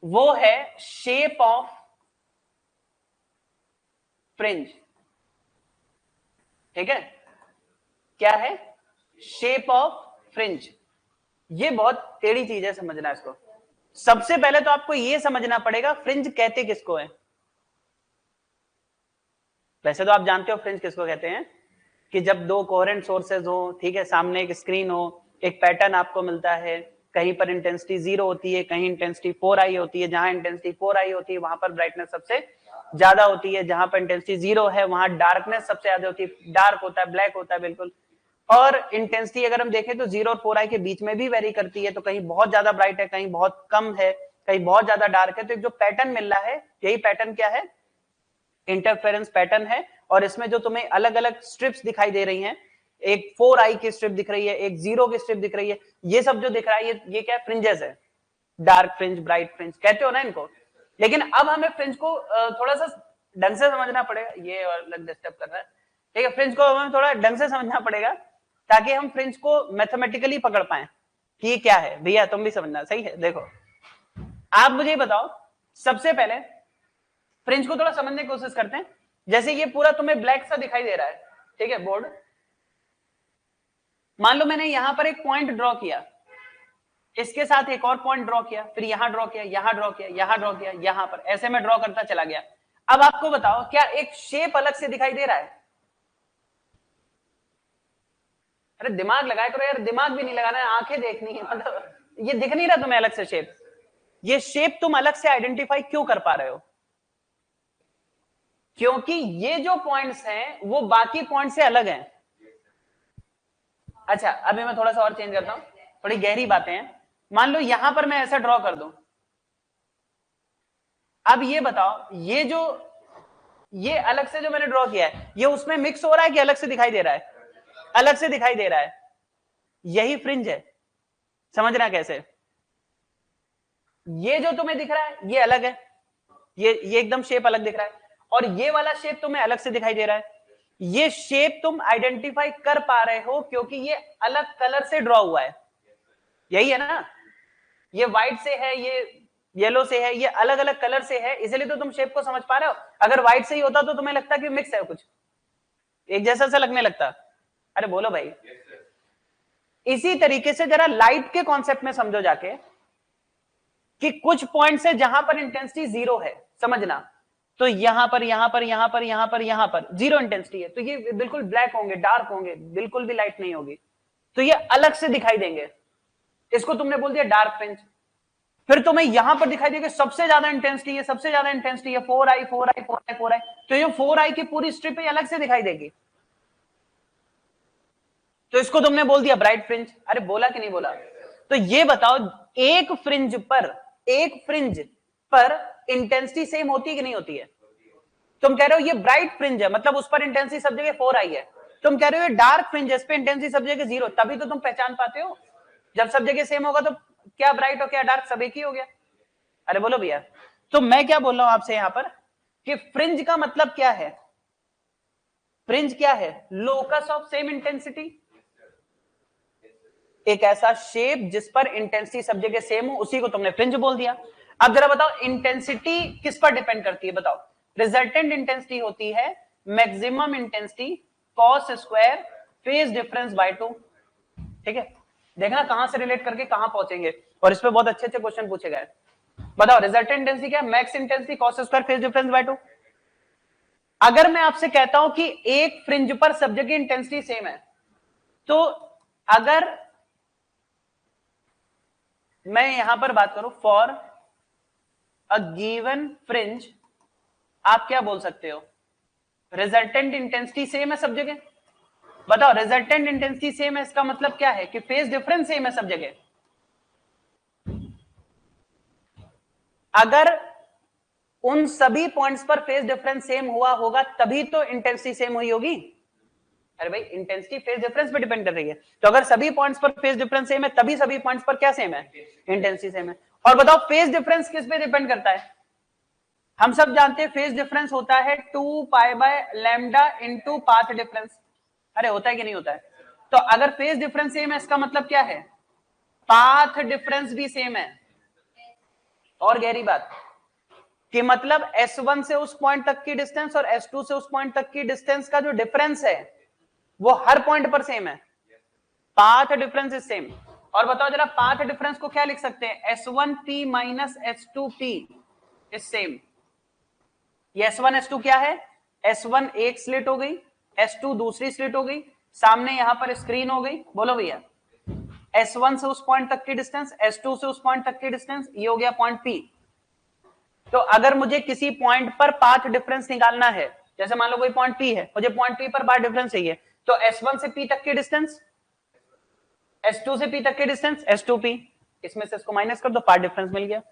वो है shape of fringe. ठीक है, क्या है? Shape of fringe. ये बहुत टेढ़ी चीज है, समझना इसको। सबसे पहले तो आपको यह समझना पड़ेगा फ्रिंज कहते किसको है। वैसे तो आप जानते हो फ्रिंज किसको कहते हैं, कि जब दो कोहेरेंट सोर्सेज हो, ठीक है, सामने एक स्क्रीन हो, एक पैटर्न आपको मिलता है, कहीं पर इंटेंसिटी 0 होती है, कहीं इंटेंसिटी 4i होती है। जहां इंटेंसिटी 4i होती है वहां पर ब्राइटनेस सबसे ज्यादा होती है, जहां पर इंटेंसिटी 0 है वहां डार्कनेस सबसे ज्यादा होती है, डार्क होता है, ब्लैक होता है बिल्कुल। और इंटेंसिटी अगर हम देखें तो 0 और 4i के बीच में भी वेरी करती है, तो कहीं बहुत ज्यादा ब्राइट है, कहीं बहुत कम है, कहीं बहुत ज्यादा डार्क है। तो एक जो पैटर्न मिल रहा है, यही पैटर्न क्या है? इंटरफेरेंस पैटर्न है। और इसमें जो तुम्हें अलग अलग स्ट्रिप्स दिखाई दे रही हैं, एक 4i की स्ट्रिप दिख रही है, एक 0 की स्ट्रिप दिख रही है, ये सब जो दिख रहा है ये क्या है? फ्रिंजेस है। डार्क फ्रिंज, ब्राइट फ्रिंज कहते हो ना इनको। लेकिन अब हमें फ्रिंज को थोड़ा सा ढंग से समझना पड़ेगा। ये और डिस्टर्ब कर रहा है, ठीक है। फ्रिंज को हमें थोड़ा ढंग से समझना पड़ेगा ताकि हम फ्रिंज को मैथमेटिकली पकड़ पाए कि ये क्या है। भैया तुम भी समझना, सही है। देखो आप मुझे बताओ, सबसे पहले फ्रिंज को थोड़ा समझने की कोशिश करते हैं। जैसे ये पूरा तुम्हें ब्लैक सा दिखाई दे रहा है, ठीक है, बोर्ड। मान लो मैंने यहां पर एक पॉइंट ड्रॉ किया, इसके साथ एक और पॉइंट ड्रॉ किया, फिर यहां ड्रॉ किया, यहां ड्रॉ किया, यहां ड्रॉ किया, यहां पर, ऐसे में ड्रॉ करता चला गया। अब आपको बताओ, क्या एक शेप अलग से दिखाई दे रहा है? अरे दिमाग लगाया करो यार, दिमाग भी नहीं लगाना है, आंखें देखनी है। मतलब ये दिख नहीं रहा तुम्हें अलग से शेप? ये शेप तुम अलग से आइडेंटिफाई क्यों कर पा रहे हो? क्योंकि ये जो पॉइंट्स हैं वो बाकी पॉइंट से अलग हैं। अच्छा अभी मैं थोड़ा सा और चेंज करता हूं, थोड़ी गहरी बातें हैं। मान लो यहां पर मैं ऐसा ड्रॉ कर दूं। अब ये बताओ, ये अलग से जो मैंने ड्रॉ किया है, ये उसमें मिक्स हो रहा है कि अलग से दिखाई दे रहा है? अलग से दिखाई दे रहा है। यही फ्रिंज है। समझना कैसे? ये जो तुम्हें दिख रहा है ये अलग है, ये एकदम शेप अलग दिख रहा है। और ये वाला शेप तुम्हें अलग से दिखाई दे रहा है। ये शेप तुम आइडेंटिफाई कर पा रहे हो क्योंकि ये अलग कलर से ड्रॉ हुआ है। यही है ना? ये व्हाइट से है, ये येलो से है, ये अलग अलग कलर से है, इसलिए तो तुम शेप को समझ पा रहे हो। अगर व्हाइट से ही होता तो तुम्हें लगता कि मिक्स है, कुछ एक जैसा सा लगने लगता। अरे बोलो भाई। इसी तरीके से जरा लाइट के कॉन्सेप्ट में समझो जाके, कि कुछ पॉइंट से जहां पर इंटेंसिटी 0 है, समझना, तो यहां पर यहां पर यहां पर यहां पर यहां पर 0 इंटेंसिटी है, तो ये बिल्कुल ब्लैक होंगे, डार्क होंगे, बिल्कुल भी लाइट नहीं होगी, तो ये अलग से दिखाई देंगे। इसको तुमने बोल दिया डार्क फ्रिंज। फिर तुम्हें यहां पर दिखाई देगा सबसे ज्यादा इंटेंसिटी है, सबसे ज्यादा इंटेंसिटी है 4i 4i 4i 4i, तो ये 4i की पूरी स्ट्रिप है अलग से दिखाई देगी, तो इसको तुमने बोल दिया ब्राइट फ्रिंज। अरे बोला कि नहीं बोला? तो ये बताओ, एक फ्रिंज पर इंटेंसिटी सेम होती है कि नहीं होती है? तुम कह रहे हो ये ब्राइट फ्रिंज है, मतलब उस पर इंटेंसिटी सब जगह 4i है। तुम कह रहे हो ये डार्क फ्रिंज है, इस पे इंटेंसिटी सब जगह 0, तभी तो तुम पहचान पाते हो। जब सब जगह सेम होगा तो क्या ब्राइट और क्या डार्क सब एक ही हो गया। अरे बोलो भैया। तो मैं क्या बोल रहा हूं आपसे यहां पर, कि फ्रिंज का मतलब क्या है? फ्रिंज क्या है? Locus of same intensity. एक ऐसा शेप जिस पर इंटेंसिटी सब जगह सेम हो, उसी को तुमने फ्रिंज बोल दिया। अब जरा बताओ, इंटेंसिटी किस पर डिपेंड करती है? बताओ। रिजल्टेंट इंटेंसिटी होती है maximum intensity cos square phase difference bye 2। ठीक है, देखना कहां से रिलेट करके कहां पहुंचेंगे, और इस पे बहुत अच्छे अच्छे क्वेश्चन पूछे गए। बताओ रिजल्टेंट इंटेंसिटी क्या है? Max intensity cos square phase difference bye 2। अगर मैं आपसे कहता हूं कि एक फ्रिंज पर सब जगह इंटेंसिटी सेम है, तो अगर मैं यहां पर बात करूं फॉर अ गिवन फ्रिंज, आप क्या बोल सकते हो? रिजल्टेंट इंटेंसिटी सेम है सब जगह। बताओ रिजल्टेंट इंटेंसिटी सेम है, इसका मतलब क्या है? कि फेज डिफरेंस सेम है सब जगह। अगर उन सभी पॉइंट्स पर फेज डिफरेंस सेम हुआ होगा तभी तो इंटेंसिटी सेम हुई होगी। अरे भाई इंटेंसिटी फेज डिफरेंस पे डिपेंड कर रही है, तो अगर सभी पॉइंट्स पर फेज डिफरेंस सेम है तभी सभी पॉइंट्स पर क्या सेम है? इंटेंसिटी सेम है। और बताओ फेज डिफरेंस किस पे डिपेंड करता है? हम सब जानते हैं फेज डिफरेंस होता है 2 pi by lambda into path difference. अरे होता है कि नहीं होता है? तो अगर फेज डिफरेंस सेम है, इसका मतलब क्या है? पाथ डिफरेंस भी सेम है। और गहरी बात कि मतलब S1 से उस पॉइंट तक की डिस्टेंस और S2 से उस पॉइंट तक की डिस्टेंस का जो डिफरेंस है वो हर पॉइंट पर सेम है, पाथ डिफरेंस इज सेम। और बताओ जरा पाथ डिफरेंस को क्या लिख सकते हैं, S1p minus S2p is same. ये S1 S2 क्या है, S1 एक स्लिट हो गई, S2 दूसरी स्लिट हो गई, सामने यहां पर स्क्रीन हो गई। बोलो भैया, S1 से उस पॉइंट तक की डिस्टेंस, S2 से उस पॉइंट तक की डिस्टेंस, ये हो गया पॉइंट P। तो अगर मुझे किसी पॉइंट पर पाथ डिफरेंस निकालना है, जैसे मान लो कोई पॉइंट P है, मुझे पॉइंट P पर पाथ डिफरेंस चाहिए, तो S1 से P तक की डिस्टेंस, S2 से P तक की डिस्टेंस S2P, इसमें से इसको माइनस कर दो, पाथ डिफरेंस मिल गया।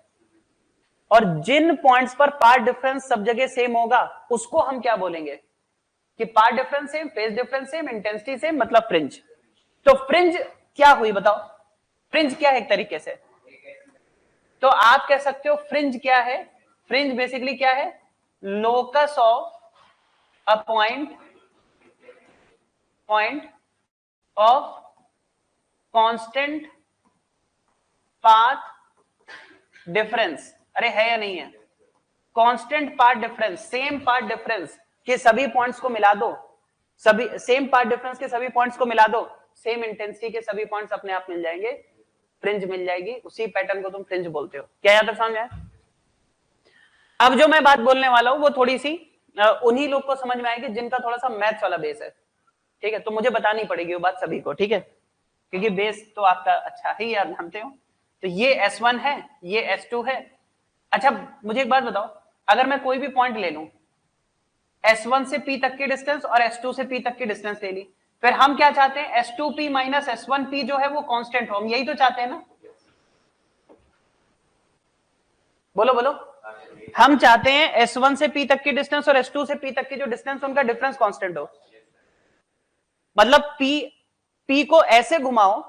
और जिन पॉइंट्स पर पाथ डिफरेंस सब जगह सेम होगा उसको हम क्या बोलेंगे कि path difference same, phase difference same, intensity same, मतलब फ्रिंज। तो फ्रिंज क्या हुई बताओ, फ्रिंज क्या है एक तरीके से, तो आप कह सकते हो फ्रिंज क्या है, फ्रिंज बेसिकली क्या है, locus of a point of constant path difference. अरे है या नहीं है, constant path difference, same path difference के सभी पॉइंट्स को मिला दो, सभी सेम पाथ डिफरेंस के सभी पॉइंट्स को मिला दो, सेम इंटेंसिटी के सभी पॉइंट्स अपने आप मिल जाएंगे, फ्रिंज मिल जाएगी, उसी पैटर्न को तुम फ्रिंज बोलते हो। क्या यहां तक समझ आया? अब जो मैं बात बोलने वाला हूं वो थोड़ी सी उन्हीं लोग को समझ में आएगी जिनका थोड़ा सा मैथ्स वाला बेस है, ठीक है, तो मुझे बतानी पड़ेगी वो बात सभी को, ठीक है, क्योंकि बेस तो आपका अच्छा ही आप जानते हो। तो ये S1 है, ये S2 है। अच्छा मुझे एक बात बताओ, अगर मैं कोई भी पॉइंट ले लूं, S1 से P तक की डिस्टेंस और S2 से P तक की डिस्टेंस ले ली, फिर हम क्या चाहते हैं, S2P माइनस S1P जो है वो कांस्टेंट हो, हम यही तो चाहते हैं ना, बोलो बोलो, हम चाहते हैं S1 से P तक की डिस्टेंस और S2 से P तक की जो डिस्टेंस उनका डिफरेंस कांस्टेंट हो। मतलब P को ऐसे घुमाओ,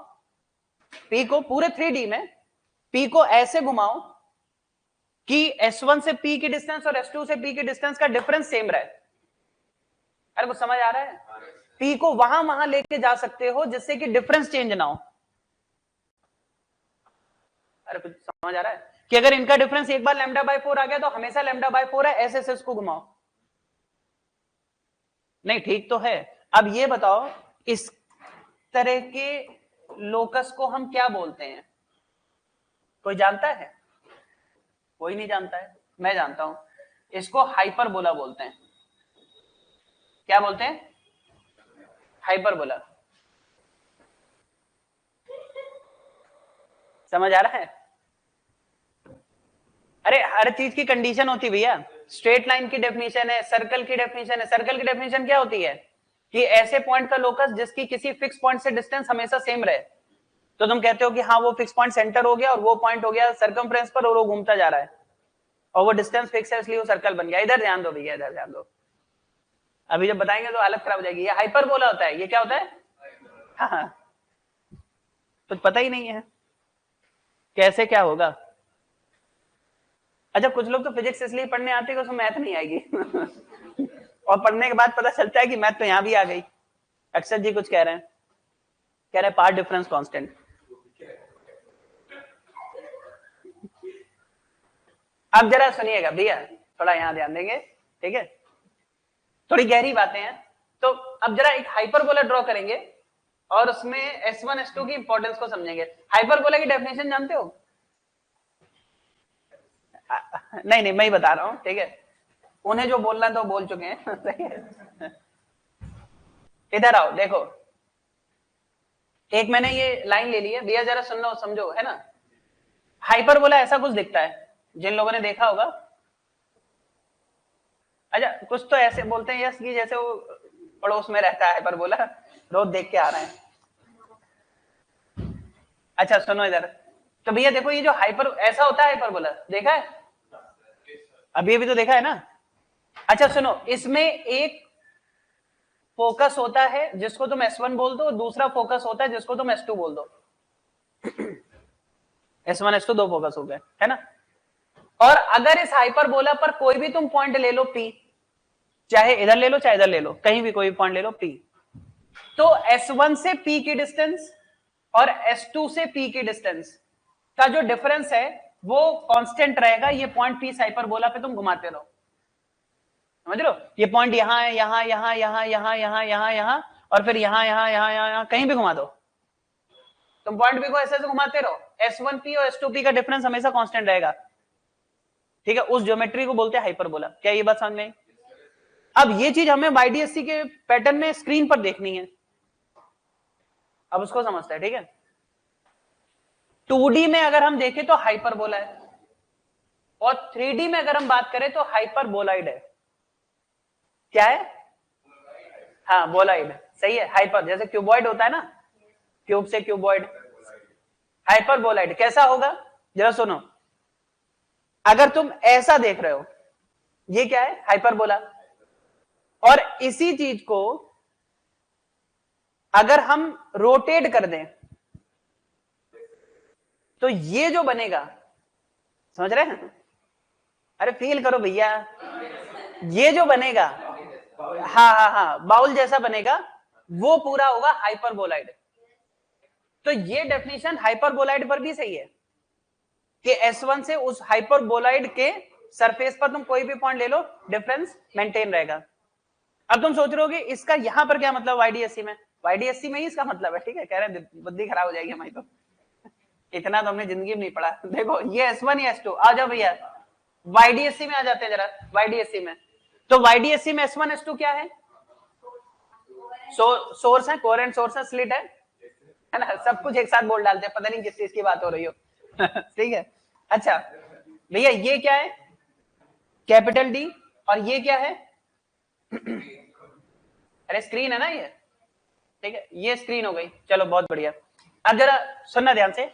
P को पूरे 3D में P को ऐसे घुमाओ कि S1 से P की डिस्टेंस और S2 से P की डिस्टेंस का डिफरेंस सेम रहे। अरे कुछ समझ आ रहा है? P को वहां लेके जा सकते हो जिससे कि डिफरेंस चेंज ना हो। अरे कुछ समझ आ रहा है कि अगर इनका डिफरेंस एक बार λ/4 आ गया तो हमेशा λ/4 है, ऐसे ऐसे इसको घुमाओ। नहीं ठीक तो है। अब ये बताओ इस तरह के लोकस को हम क्या बोलते हैं, कोई जानता है? कोई नहीं जानता है, मैं जानता हूं, इसको हाइपरबोला बोलते हैं। क्या बोलते हैं? हाइपरबोला। समझ आ रहा है? अरे हर चीज की कंडीशन होती भैया, स्ट्रेट लाइन की डेफिनेशन है, सर्कल की डेफिनेशन है। सर्कल की डेफिनेशन क्या होती है कि ऐसे पॉइंट का लोकस जिसकी किसी फिक्स पॉइंट से डिस्टेंस हमेशा सेम रहे, तो तुम कहते हो कि हाँ वो फिक्स पॉइंट सेंटर हो गया और वो पॉइंट हो गया सर्कमफ्रेंस पर और वो घूमता जा रहा है और वो डिस्टेंस फिक्स है इसलिए वो सर्कल बन गया। इधर ध्यान दो भैया, इधर ध्यान दो, अभी जब बताएंगे तो हालत खराब हो जाएगी। ये हाइपरबोला होता है। ये क्या होता है? हाँ कुछ पता ही नहीं है कैसे क्या होगा। अच्छा कुछ लोग तो फिजिक्स इसलिए पढ़ने आते हैं कि उसमें मैथ नहीं आएगी और पढ़ने के बाद पता चलता है कि मैथ तो यहां भी आ गई। अक्षर जी कुछ कह रहे हैं, कह रहे हैं पार्ट डिफरेंस कांस्टेंट। अब जरा सुनिएगा भैया, थोड़ा यहां ध्यान देंगे, ठीक है, थोड़ी गहरी बातें हैं। तो अब जरा एक हाइपरबोला ड्रॉ करेंगे और उसमें S1 S2 की इंपॉर्टेंस को समझेंगे। हाइपरबोला की डेफिनेशन जानते हो? नहीं मैं ही बता रहा हूं, ठीक है, उन्हें जो बोलना है तो बोल चुके हैं सही है। इधर आओ देखो, एक मैंने ये लाइन ले ली है भैया, जरा सुन लो समझो, है ना। हाइपरबोला ऐसा कुछ दिखता है, जिन लोगों ने देखा होगा। अच्छा कुछ तो ऐसे बोलते हैं यस कि जैसे वो पड़ोस में रहता है हाइपरबोला, रोज देख के आ रहे हैं। अच्छा सुनो इधर, तो भैया देखो ये जो हाइपर ऐसा होता है हाइपरबोला, देखा है? अभी अभी तो देखा है ना। अच्छा सुनो, इसमें एक फोकस होता है जिसको तुम S1 बोल दो, दूसरा फोकस होता है जिसको तुम S2 बोल दो। S1 S2 दो फोकस हो गए, है ना। और अगर इस हाइपरबोला पर कोई भी तुम पॉइंट ले लो P, चाहे इधर ले लो चाहे इधर ले लो, कहीं भी कोई पॉइंट ले लो P, तो S1 से P की डिस्टेंस और S2 से P की डिस्टेंस का जो डिफरेंस है वो कांस्टेंट रहेगा, ये पॉइंट पीस हाइपरबोला पे तुम घुमाते रहो, समझ रहे हो? ये पॉइंट यहाँ है, यहाँ यहाँ यहाँ यहाँ यहाँ यहाँ यहाँ और फिर यहाँ यहाँ यहाँ यहाँ कहीं भी घुमा दो, तुम पॉइंट पी को ऐसे ऐसे घुमाते रहो, S1P और S2P का डिफरेंस हमेशा कांस्टेंट रहेगा, ठीक है? उस ज्योमेट्री को बोलते हैं हाइपरबोला। क्या ये बात समझ में आई? अब ये चीज हमें YDSC के पैटर्न में स्क्रीन पर देखनी है, अब उसको समझते हैं, ठीक है? 2D में अगर हम देखें तो हाइपरबोला है, और 3D में अगर हम बात करें तो हाइपरबोलाइड है। क्या है? हाँ, बोलाइड, सही है। हाइपर जैसे क्यूबॉइड होता है ना, क्यूब से क्यूबॉइड, हाइपरबोलाइड कैसा होगा जरा सुनो। अगर तुम ऐसा देख रहे हो, ये क्या है? हाइपरबोला। और इसी चीज को अगर हम रोटेट कर दें तो ये जो बनेगा, समझ रहे हैं? अरे फील करो भैया, ये जो बनेगा, हाँ हाँ हाँ, बाउल जैसा बनेगा, वो पूरा होगा हाइपरबोलाइड। तो ये डेफिनेशन हाइपरबोलाइड पर भी सही है कि S1 से उस हाइपरबोलाइड के सरफेस पर तुम कोई भी पॉइंट ले लो, डिफरेंस मेंटेन रहेगा। अब तुम सोच रहे होगे इसका यहां पर क्या मतलब YDSC में? YDSC में ही इसका मतलब है, ठीक है? कह रहे हैं बुद्धि खराब हो जाएगी हमारी, तो इतना तो हमने जिंदगी में नहीं पढ़ा। देखो ये S1 या S2, आ जाओ भैया YDSC में आ जाते हैं जरा। YDSC में तो YDSC में S1 S2 क्या है? सोर्स है, कोहेरेंट सोर्स है, स्लिट है ना? सब कुछ एक साथ बोल डालते हैं, पता नहीं किस चीज की बात हो रही हो। ठीक है, अच्छा भैया ये क्या है? कैपिटल D, और ये क्या है? अरे स्क्रीन है ना ये, ठीक है? ये स्क्रीन हो गई, चलो बहुत बढ़िया। अब जरा सुनना ध्यान से,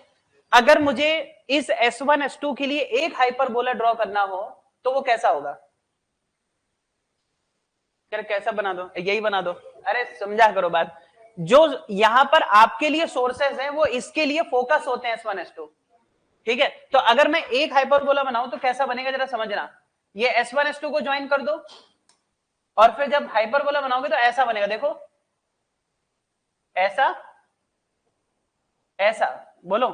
अगर मुझे इस S1 S2 के लिए एक हाइपरबोला ड्रॉ करना हो तो वो कैसा होगा? यार कैसा बना दो? यही बना दो। अरे समझा करो बात, जो यहां पर आपके लिए सोर्सेस हैं वो इसके लिए फोकस होते हैं S1 S2, ठीक है? तो अगर मैं एक हाइपरबोला बनाऊं तो कैसा बनेगा जरा समझना। ये S1 S2 को ज्वाइन कर दो, और फिर जब हाइपरबोला बनाओगे तो ऐसा बनेगा, देखो ऐसा, ऐसा, बोलो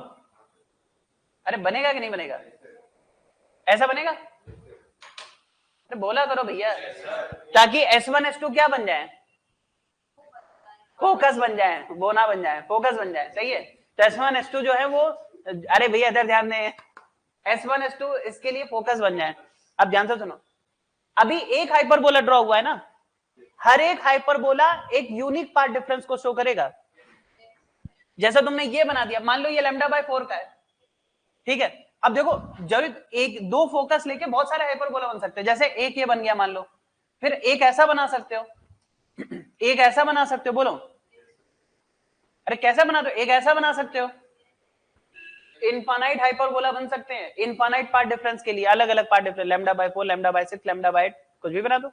अरे बनेगा कि नहीं बनेगा? ऐसा बनेगा? अरे बोला करो भैया, ताकि S1 S2 क्या बन जाए? फोकस बन जाए, वो ना बन जाए, फोकस बन जाए, सही है? तो S1 S2 जो है वो, अरे भैया इधर ध्यान दें, S1 S2 इसके लिए फोकस बन जाए। अब ध्यान से सुनो, अभी एक हाइपरबोला ड्रॉ हुआ है ना, हर एक हाइपरबोला एक यूनिक पार्ट डिफरेंस को शो करेगा। जैसा तुमने ये बना दिया, मान लो ये λ/4 का है, ठीक है? अब देखो जरूर एक दो फोकस लेके बहुत सारे हाइपरबोला बन सकते हैं, जैसे एक ये बन गया मान लो, फिर एक ऐसा बना सकते हो, एक ऐसा बना सकते हो, बोलो अरे कैसा बना दो? एक ऐसा बना सकते हो, इनफाइनाइट हाइपरबोला बन सकते हैं, इनफाइनाइट पार्ट डिफरेंस के लिए अलग अलग पार्ट डिफरेंस, λ/4, λ/6, λ/8, कुछ भी बना दो,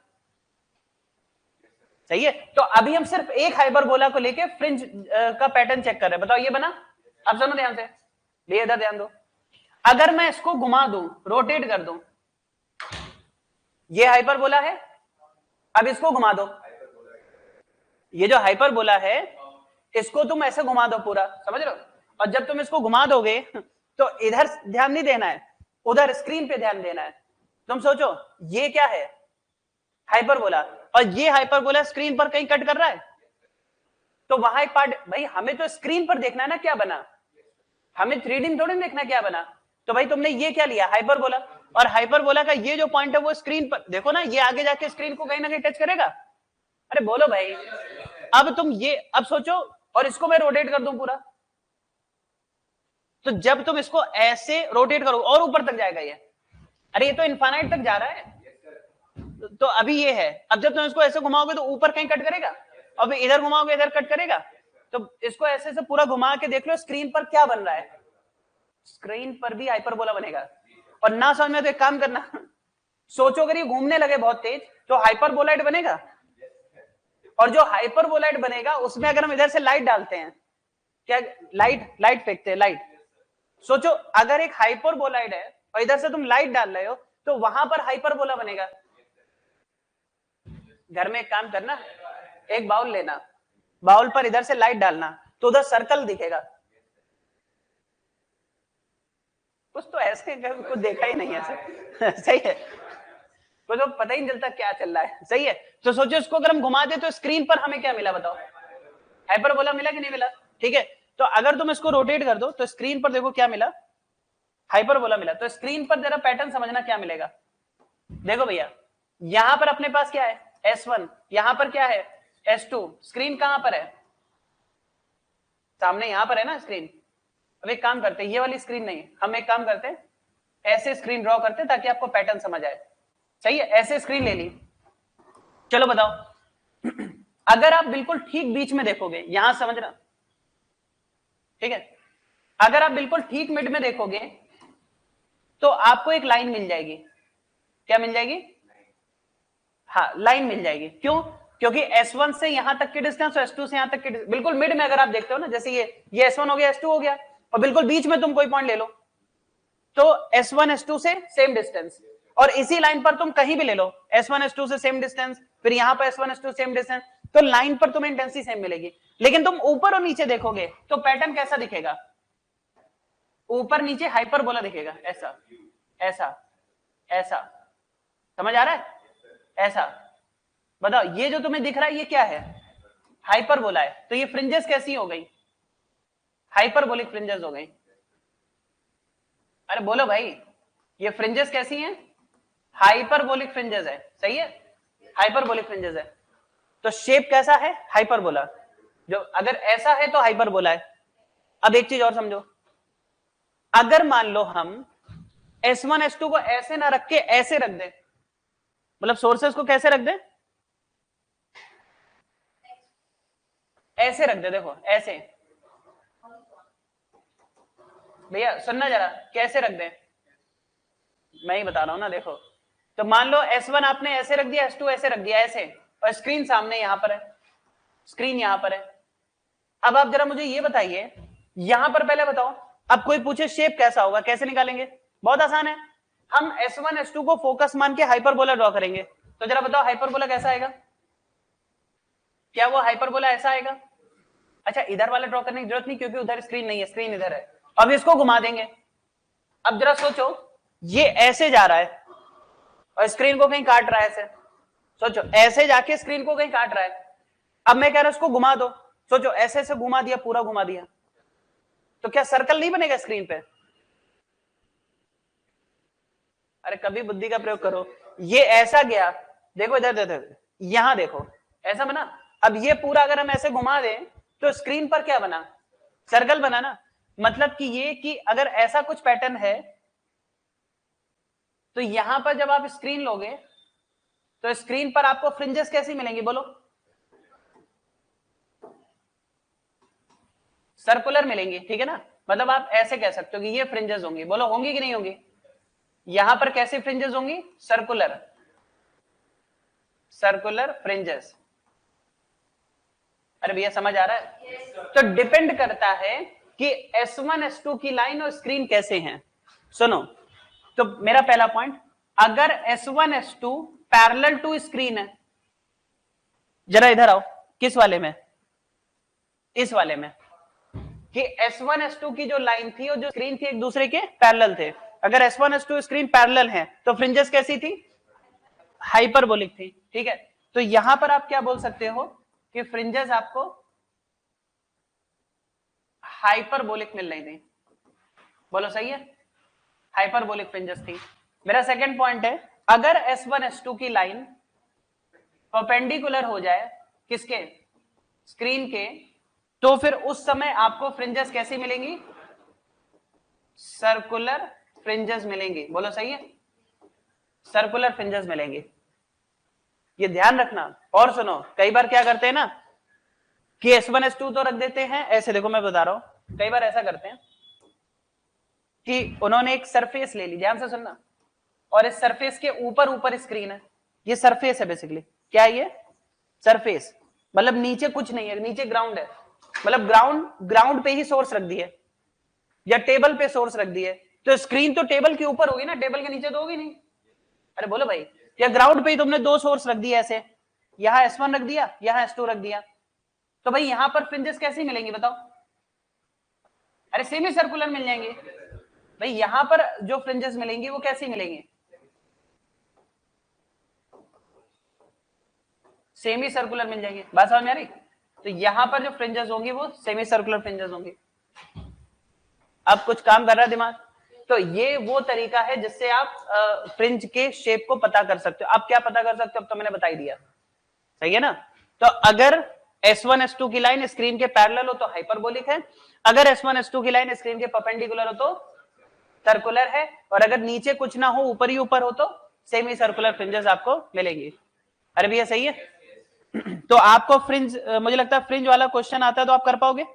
सही है? तो अभी हम सिर्फ एक हाइपरबोला को लेके फ्रिंज का पैटर्न चेक कर रहे हैं, बताओ ये बना? अब सुनो ध्यान से, भैया इधर ध्यान दो, अगर मैं इसको घुमा दूं, रोटेट कर दूं, ये हाइपरबोला है, अब इसको घुमा दो, ये जो हाइपरबोला है इसको तुम ऐसे घुमा दो पूरा, समझ रहे हो? और जब तुम इसको घुमा दोगे तो इधर ध्यान नहीं देना है, उधर स्क्रीन पे ध्यान देना है। तुम सोचो ये क्या है? हाइपरबोला, और ये हाइपरबोला स्क्रीन पर कहीं कट कर रहा है, तो वहां एक पार्ट, भाई हमें तो स्क्रीन पर देखना है ना क्या बना, हमें 3D में थोड़ी देखना क्या बना। तो भाई तुमने ये क्या लिया? हाइपरबोला, और हाइपरबोला का ये जो पॉइंट है वो स्क्रीन पर देखो ना, ये आगे जाके स्क्रीन को कहीं ना कहीं टच करेगा। अरे बोलो भाई, अब तुम ये अब सोचो, और इसको मैं रोटेट कर दूं पूरा, तो जब तुम इसको ऐसे रोटेट करो और ऊपर तक जाएगा ये, अरे ये तो इनफाइनाइट तक जा रहा है, तो अभी ये है, अब जब तुम इसको ऐसे घुमाओगे तो ऊपर कहीं कट करेगा, अब इधर घुमाओगे इधर कट करेगा, तो इसको ऐसे से पूरा घुमा के देख लो स्क्रीन पर क्या बन रहा है, स्क्रीन पर भी हाइपरबोला बनेगा। और ना समझ में तो एक काम करना, सोचो अगर ये घूमने लगे बहुत तेज तो हाइपरबोलाइड बनेगा, और जो हाइपरबोलाइड बनेगा उसमें अगर हम इधर से लाइट डालते हैं, क्या लाइट फेंकते हैं, लाइट, सोचो अगर एक हाइपरबोलाइड है और इधर से तुम लाइट डाल रहे हो तो वहां पर हाइपरबोला बनेगा। घर में एक काम करना, एक बाउल लेना, बाउल पर इधर से लाइट डालना तो उधर सर्कल दिखेगा, कुछ तो ऐसे कुछ देखा ही नहीं ऐसे सही है, कुछ तो पता ही नहीं चलता क्या चल रहा है। सही है, तो सोचो इसको अगर हम घुमा दे तो स्क्रीन पर हमें क्या मिला बताओ, हाइपरबोला मिला कि नहीं मिला। ठीक है, तो अगर तुम इसको रोटेट कर दो तो स्क्रीन पर देखो क्या मिला, हाइपरबोला मिला। तो स्क्रीन पर जरा पैटर्न समझना क्या मिलेगा। देखो भैया यहां पर अपने पास क्या है S1, यहां पर क्या है S2, स्क्रीन कहां पर है, सामने यहां पर है ना स्क्रीन। अब एक काम करते हैं, ये वाली स्क्रीन नहीं, हम एक काम करते हैं ऐसे स्क्रीन ड्रॉ करते हैं ताकि आपको पैटर्न समझ आए। सही है, ऐसे स्क्रीन ले ली। चलो बताओ अगर आप बिल्कुल ठीक बीच में देखोगे, यहां समझना, ठीक है, अगर आप बिल्कुल ठीक मिड में देखोगे तो आपको एक लाइन मिल जाएगी। क्या मिल जाएगी, हाँ लाइन मिल जाएगी। क्यों, क्योंकि S1 से यहां तक की डिस्टेंस और S2 से यहां तक की बिल्कुल मिड में अगर आप देखते हो ना, जैसे ये S1 हो गया S2 हो गया, और बिल्कुल बीच में तुम कोई पॉइंट ले लो तो S1 S2 से सेम डिस्टेंस, और इसी लाइन पर तुम कहीं भी ले लो S1 S2 से सेम डिस्टेंस, फिर यहां पर S1 S2 सेम डिस्टेंस, तो लाइन पर तुम्हें इंटेंसिटी सेम मिलेगी। लेकिन तुम ऊपर और नीचे देखोगे तो पैटर्न कैसा दिखेगा, ऊपर नीचे हाइपरबोला दिखेगा, ऐसा ऐसा ऐसा, समझ आ रहा है, ऐसा। बताओ ये जो तुम्हें दिख रहा है ये क्या है, हाइपरबोला है। तो ये फ्रिंजेस कैसी हो गई, हाइपरबोलिक फ्रिंजेस हो गई। अरे बोलो भाई, ये फ्रिंजेस कैसी हैं, हाइपरबोलिक फ्रिंजेस है। सही है, हाइपरबोलिक फ्रिंजेस है। तो शेप कैसा है, हाइपरबोला। जो अगर ऐसा है तो हाइपरबोला है। अब एक चीज और समझो, अगर मान लो हम S1 S2 को ऐसे ना रख के ऐसे रख दे, मतलब सोर्सेस को कैसे रख दे, ऐसे रख दे, देखो ऐसे, भैया सुनना जरा, कैसे रख दे, मैं ही बता रहा हूं ना। देखो तो मान लो S1 आपने ऐसे रख दिया, S2 ऐसे रख दिया ऐसे, और स्क्रीन सामने यहां पर है, स्क्रीन यहां पर है। अब आप जरा मुझे ये बताइए, यहां पर पहले बताओ, अब कोई पूछे शेप कैसा होगा, कैसे निकालेंगे, बहुत आसान है, हम S1 S2 को फोकस मान के हाइपरबोला ड्रॉ करेंगे। तो जरा बताओ हाइपरबोला कैसा आएगा, क्या वो हाइपरबोला ऐसा आएगा। अच्छा इधर वाला ड्रॉ करने की जरूरत नहीं क्योंकि उधर स्क्रीन नहीं है, स्क्रीन इधर है। अब इसको घुमा देंगे, अब जरा सोचो ये ऐसे जा रहा है और स्क्रीन को कहीं काट रहा है ऐसे, सोचो ऐसे जाके स्क्रीन को कहीं काट रहा है। अब मैं कह रहा हूं उसको घुमा दो, सोचो ऐसे ऐसे घुमा दिया, पूरा घुमा दिया, तो क्या सर्कल नहीं बनेगा स्क्रीन पे। अरे कभी बुद्धि का प्रयोग करो, ये ऐसा गया, देखो इधर इधर, यहां देखो ऐसा बना। अब ये पूरा अगर हम ऐसे घुमा दें तो स्क्रीन पर क्या बना, सर्कल बना ना। मतलब कि ये कि अगर ऐसा कुछ पैटर्न है तो यहां पर जब आप स्क्रीन लोगे तो स्क्रीन पर आपको फ्रिंजेस कैसी मिलेंगी बोलो, सर्कुलर मिलेंगी, ठीक है ना। मतलब आप ऐसे कह सकते हो कि ये फ्रिंजेस होंगी, बोलो होंगी कि नहीं होंगी। यहां पर कैसे फ्रिंजेस होंगी, सर्कुलर, सर्कुलर फ्रिंजेस। अरे भैया समझ आ रहा है। तो डिपेंड करता है कि S1 S2 की लाइन और स्क्रीन कैसे हैं। सुनो, तो मेरा पहला पॉइंट, अगर S1 S2 parallel to screen है, जरा इधर आओ, किस वाले में, इस वाले में, कि S1 S2 की जो लाइन थी और जो स्क्रीन थी एक दूसरे के पैरेलल थे। अगर S1 S2 स्क्रीन पैरेलल है तो फ्रिंजेस कैसी थी, हाइपरबोलिक थी, ठीक है। तो यहां पर आप क्या बोल सकते हो कि फ्रिंजेस आपको हाइपरबोलिक मिल रही थी, बोलो सही है, हाइपरबोलिक फ्रिंजेस थी। मेरा सेकंड पॉइंट है, अगर S1 S2 की लाइन परपेंडिकुलर हो जाए किसके, स्क्रीन के, तो फिर उस समय आपको फ्रिंजेस कैसी मिलेंगी, सर्कुलर फ्रिंजेस मिलेंगी, बोलो सही है, सर्कुलर फ्रिंजेस मिलेंगी, ये ध्यान रखना। और सुनो, कई बार क्या करते हैं ना कि S1 S2 तो रख देते हैं ऐसे, देखो मैं बता रहा हूं, कई बार ऐसा करते हैं कि उन्होंने एक सरफेस ले ली, ध्यान से सुनना, और इस सरफेस के ऊपर ऊपर स्क्रीन है, ये सरफेस है बेसिकली, क्या है ये, सरफेस, मतलब नीचे कुछ नहीं है, नीचे ग्राउंड है, मतलब ग्राउंड पे ही सोर्स रख दिए या टेबल पे सोर्स रख दिए, तो स्क्रीन तो टेबल के ऊपर होगी ना, टेबल के नीचे तो होगी नहीं। अरे बोलो भाई, या ग्राउंड पे ही तुमने दो सोर्स रख दिए ऐसे, यहां S1 रख दिया, यहां S2 रख दिया, तो भाई यहां पर फ्रिंजेस कैसी मिलेंगी बताओ, अरे सेमी सर्कुलर मिल जाएंगे। भाई यहां पर जो फ्रिंजेस मिलेंगी वो कैसी मिलेंगी, सेमी सर्कुलर मिल जाएंगे, बात समझ में आ रही। तो यहां पर जो फ्रिंजेस होंगी वो सेमी सर्कुलर फ्रिंजेस होंगी। अब कुछ काम कर रहा है दिमाग। तो ये वो तरीका है जिससे आप फ्रिंज के शेप को पता कर सकते हो। आप क्या पता कर सकते हो, अब तो मैंने बता ही दिया, सही है ना। तो अगर S1 S2 की लाइन स्क्रीन के पैरेलल हो तो हाइपरबोलिक है, अगर S1 S2 की लाइन स्क्रीन के परपेंडिकुलर हो तो सर्कुलर है, और अगर नीचे कुछ ना हो ऊपर ही ऊपर हो तो सेमी सर्कुलर फ्रिंजेस आपको मिलेंगी। अरे भैया सही है। तो आपको फ्रिंज, मुझे लगता है फ्रिंज वाला क्वेश्चन आता है तो आप कर पाओगे।